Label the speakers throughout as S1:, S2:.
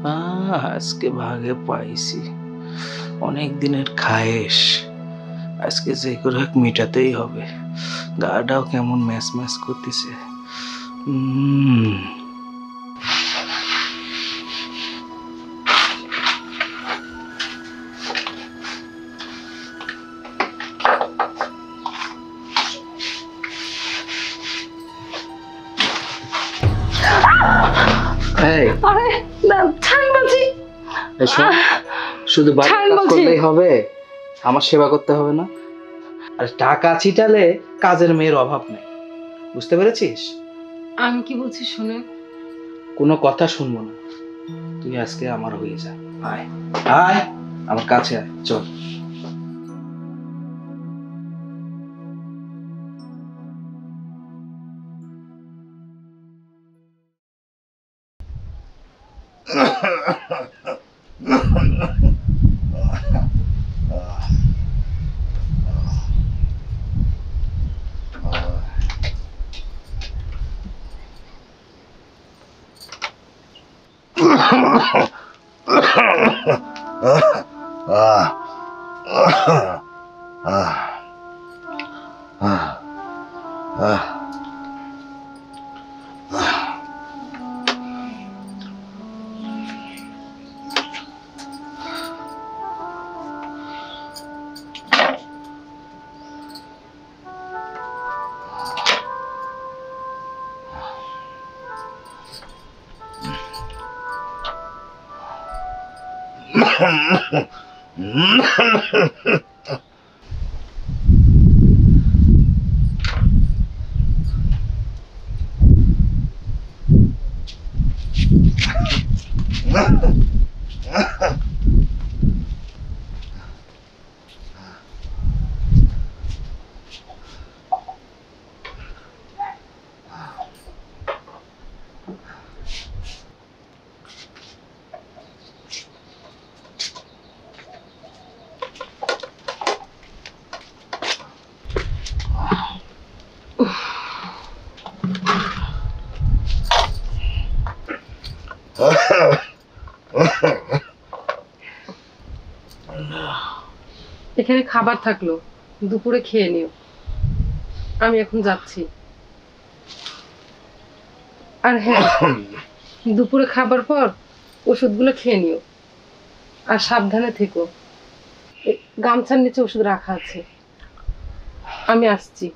S1: আজকে ভাগে পাইছি, অনেক দিনের খায়েশ, আজকে যে করে হোক মিটাতেই হবে। গাটাও কেমন ম্যাচ ম্যাচ করতেছে। শুধু করলেই হবে, আমার সেবা করতে হবে না? আর টাকা ছিটালে কাজের মেয়ের অভাব নেই, বুঝতে পেরেছিস?
S2: আমি কি বলছি শুনে?
S1: কোনো কথা শুনবো না, তুই আজকে আমার হয়ে যা। আয় আয় আমার কাছে আয়, চল।
S2: এখানে খাবার থাকলো, দুপুরে খেয়ে নিও। আমি এখন যাচ্ছি। আর হ্যাঁ, দুপুরে খাবার পর ওষুধগুলো খেয়ে নিও, আর সাবধানে থেকো। গামছার নিচে ওষুধ রাখা আছে। আমি আসছি।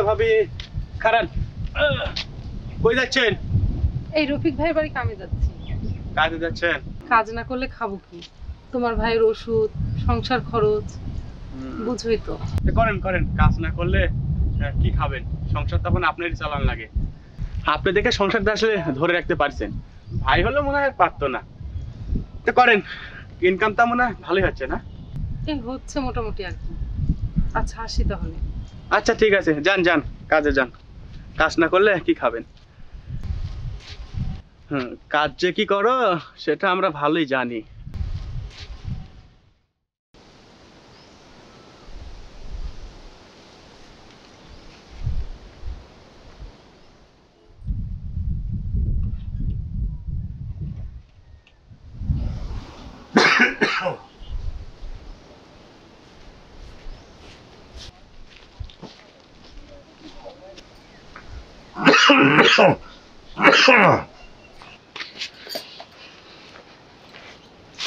S3: ভাবি খারান, কই যাচ্ছেন?
S2: এই রফিক ভাইয়ের বাড়ি কামে যাচ্ছি।
S3: কাজে যাচ্ছেন?
S2: কাজ না করলে খাবো কি? তোমার ভাইয়ের ওষুধ, সংসার খরচ, বুঝোই তো।
S3: করেন করেন, কাজ না করলে কি খাবেন? সংসার তখন আপনারই চালান লাগে। আপনি দেখে সংসারটা আসলে ধরে রাখতে পারছেন, ভাই হলে মনে হয় পারতো না। তো করেন, ইনকামটা মনে হয় ভালোই হচ্ছে না?
S2: এই হচ্ছে মোটামুটি আর কি। আচ্ছা আসি তাহলে।
S3: আচ্ছা ঠিক আছে, যান যান, কাজে যান। কাজ না করলে কি খাবেন? কাজ যে কি করো সেটা আমরা ভালোই জানি।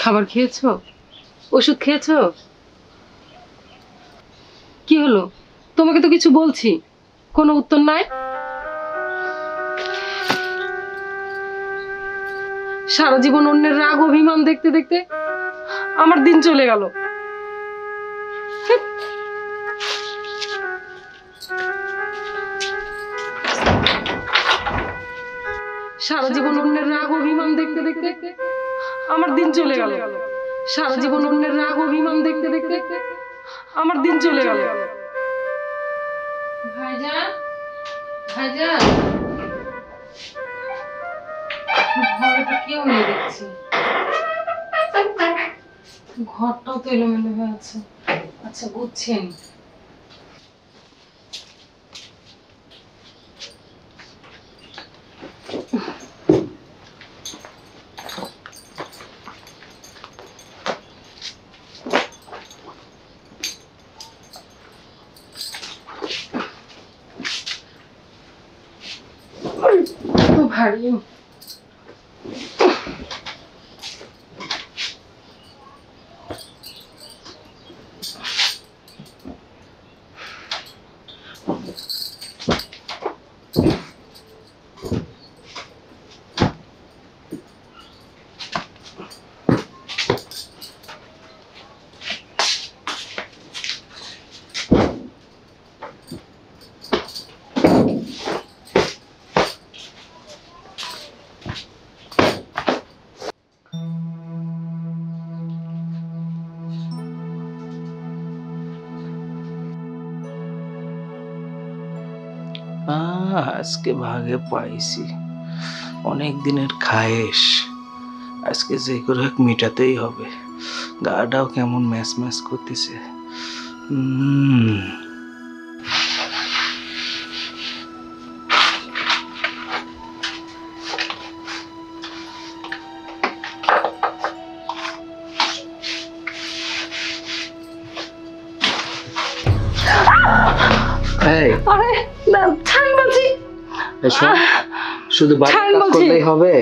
S2: খাবার খেয়েছো? ওষুধ খেয়েছো? কি হলো? তোমাকে তো কিছু বলছি, কোনো উত্তর নাই। সারা জীবন অন্যের রাগ অভিমান দেখতে দেখতে আমার দিন চলে গেল। সারা জীবন অন্যের রাগ অভিমান দেখতে দেখতে আমার দিন চলে গেল। সারা জীবন অন্যের রাগ অভিমান দেখতে দেখতে আমার দিন চলে গেল। ভাইজান, ভাইজান, ঘরে তো কেউ নেই দেখছি। ঘরটাও তো এলোমেলো হয়ে আছে। আচ্ছা, বুঝছেন। তো ভারী।
S1: আজকে ভাগে পাইছি, অনেক দিনের খায়েশ আজকে যে করে হোক মিটাতেই হবে। গাটাও কেমন ম্যাচ ম্যাচ করতেছে।
S2: আরে না, ছাড় বলছি।
S1: শুধু বাড়ির কাজ করলেই হবে?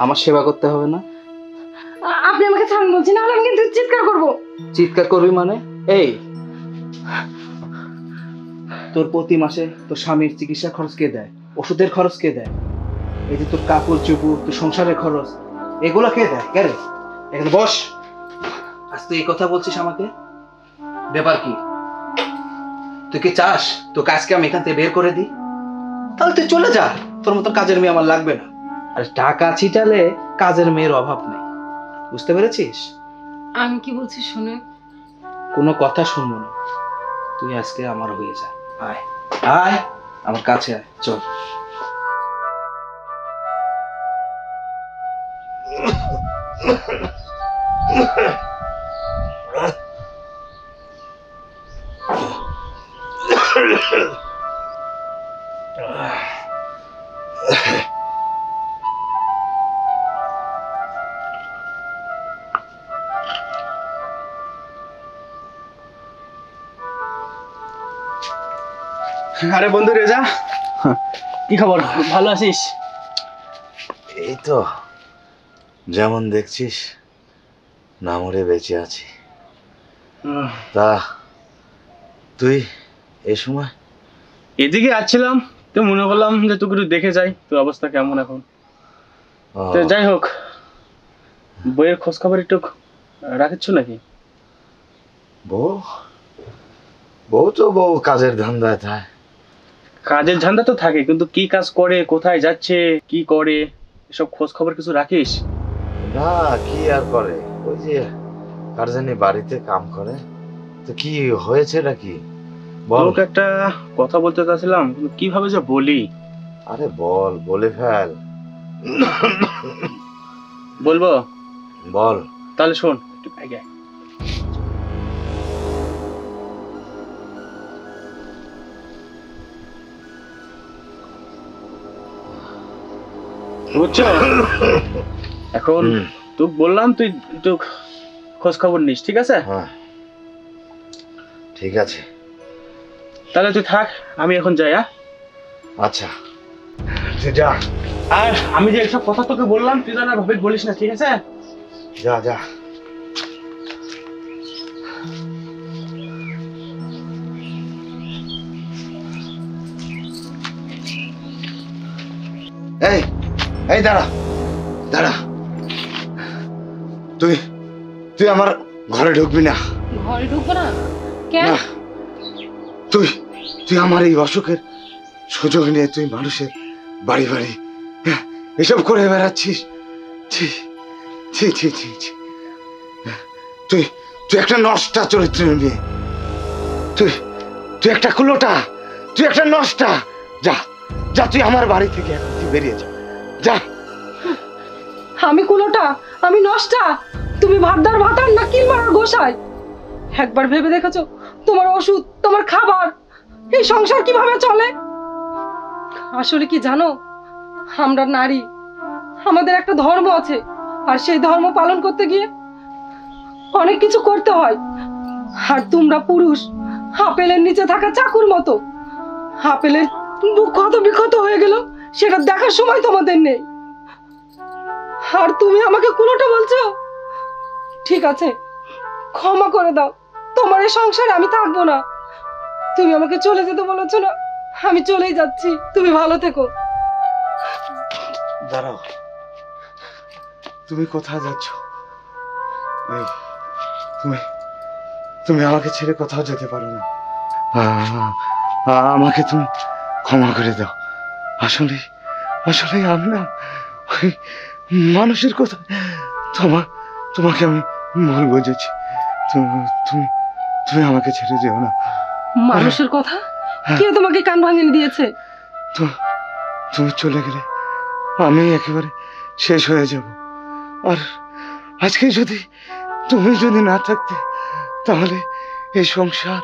S1: আমার সেবা করতে হবে না?
S2: আপনি আমাকে ছাড়ুন বলছি, না হলে আমি কিন্তু চিৎকার করবো।
S1: চিৎকার করবি মানে? এই, তোর প্রতি মাসে তোর স্বামীর চিকিৎসা খরচ কে দেয়? ওষুধের খরচ কে দেয়? এই যে তোর কাপড় চোপড়, তোর সংসারের খরচ, এগুলো কে দেয়? কে রে? এখানে বস। আজ তুই এই কথা বলছিস আমাকে? ব্যাপার কি? তুই কি চাস তোকে আজকে আমি এখান থেকে বের করে দিই? তাহলে তুই চলে যা, তোর মতো কাজের মেয়ে আমার লাগবে না। আর টাকা ছিটালে কাজের মেয়ের অভাব নেই, বুঝতে পেরেছিস?
S2: আমি কি বলছি শুনেন।
S1: কোনো কথা শুনবো না, তুই আজকে আমার হয়ে যা। আয় আয়, আমার কাছে আয়, চল।
S3: আরে বন্ধু রেজা, কি খবর? ভালো আছিস?
S4: এই তো যেমন দেখছিস না মরে বেঁচে আছি। তা তুই এই সময়?
S3: এদিকে আসছিলাম তো মনে করলাম যে তোকে একটু দেখে যাই, তোর অবস্থা কেমন এখন। তো যাই হোক, বইয়ের খোঁজ খবর একটু রাখিচ্ছ নাকি?
S4: বউ বউ তো বউ কাজের ধান্দায় থাকে।
S3: কাজের ধান্দা তো থাকে, কিন্তু কি কাজ করে, কোথায় যাচ্ছে, কি করে, এসব খোঁজ খবর কিছু রাখিস?
S4: না, কি আর করে, ওই যে কার জানি বাড়িতে কাম করে। তো কি হয়েছে নাকি বল?
S3: তোকে একটা কথা বলতে চাচ্ছিলাম, কিন্তু কিভাবে যে বলি।
S4: আরে বল, বলে ফেল।
S3: বলবো?
S4: বল।
S3: তাহলে শোন একটু আগে। বুঝছো, এখন তুই বললাম তুই একটু খোঁজ খবর নিস, ঠিক আছে?
S4: হ্যাঁ ঠিক আছে,
S3: তাহলে তুই থাক, আমি এখন যাই।
S4: আচ্ছা তুই যা।
S3: আর আমি যে এইসব কথা তোকে বললাম তুই যেন আর ভাবে বলিস না, ঠিক আছে?
S4: যা যা। এই এই দাঁড়া দাঁড়া, তুই তুই আমার ঘরে ঢুকবি না।
S2: ঘরে ঢুকবো না কেন?
S4: না, তুই তুই আমার এই অসুখের সুযোগ নিয়ে তুই মানুষের বাড়ি বাড়ি এসব করে বেড়াচ্ছিস। ছি ছি ছি ছি ছি। তুই তুই একটা নষ্টা চরিত্রের মেয়ে। তুই তুই একটা কুলোটা, তুই একটা নষ্টা। যা যা, তুই আমার বাড়ি থেকে এখন তুই বেরিয়ে যা, যা।
S2: আমি কুলোটা, আমি নষ্টা, তুমি ভাতদার ভাতার না কিলমার গোসাই? একবার ভেবে দেখেছো তোমার ওষুধ, তোমার খাবার, এই সংসার কিভাবে চলে? আসলে কি জানো, আমরা নারী, আমাদের একটা ধর্ম আছে, আর সেই ধর্ম পালন করতে গিয়ে অনেক কিছু করতে হয়। আর তোমরা পুরুষ আপেলের নিচে থাকা চাকুর মতো। আপেলের বুক ক্ষত বিক্ষত হয়ে গেল, সেটা দেখার সময় তোমাদের নেই। আর তুমি আমাকে কুলোটা বলছো? ঠিক আছে, ক্ষমা করে দাও, তোমার এই সংসারে আমি থাকবো না। তুমি আমাকে চলে যেতে বলেছো না, আমি চলেই যাচ্ছি, তুমি ভালো থেকো।
S4: দাঁড়াও, তুমি কোথায় যাচ্ছ? এই, তুমি তুমি আমাকে ছেড়ে কোথাও যেতে পারো না। আমাকে তুমি ক্ষমা করে দাও। আসলে আসলে আমি না ওই মানুষের কথা তোমাকে আমি ভুল বুঝেছি। তুমি তুমি তুমি আমাকে ছেড়ে যেও না।
S2: মানুষের কথা? কে তোমাকে কান ভাঙিয়ে দিয়েছে?
S4: তো তুমি চলে গেলে আমি একেবারে শেষ হয়ে যাব। আর আজকে তুমি যদি না থাকতে, তাহলে এই সংসার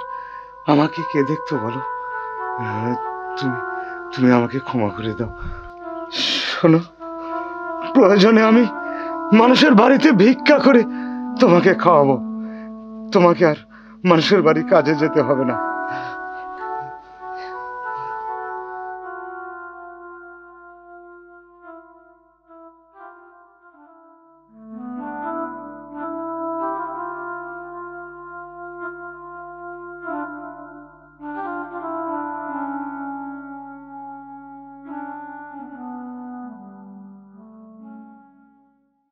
S4: আমাকে কে দেখতো বলো? তুমি তুমি আমাকে ক্ষমা করে দাও। শোনো, প্রয়োজনে আমি মানুষের বাড়িতে ভিক্ষা করে তোমাকে খাওয়াবো। তোমাকে আর মানুষের বাড়ি কাজে যেতে হবে না।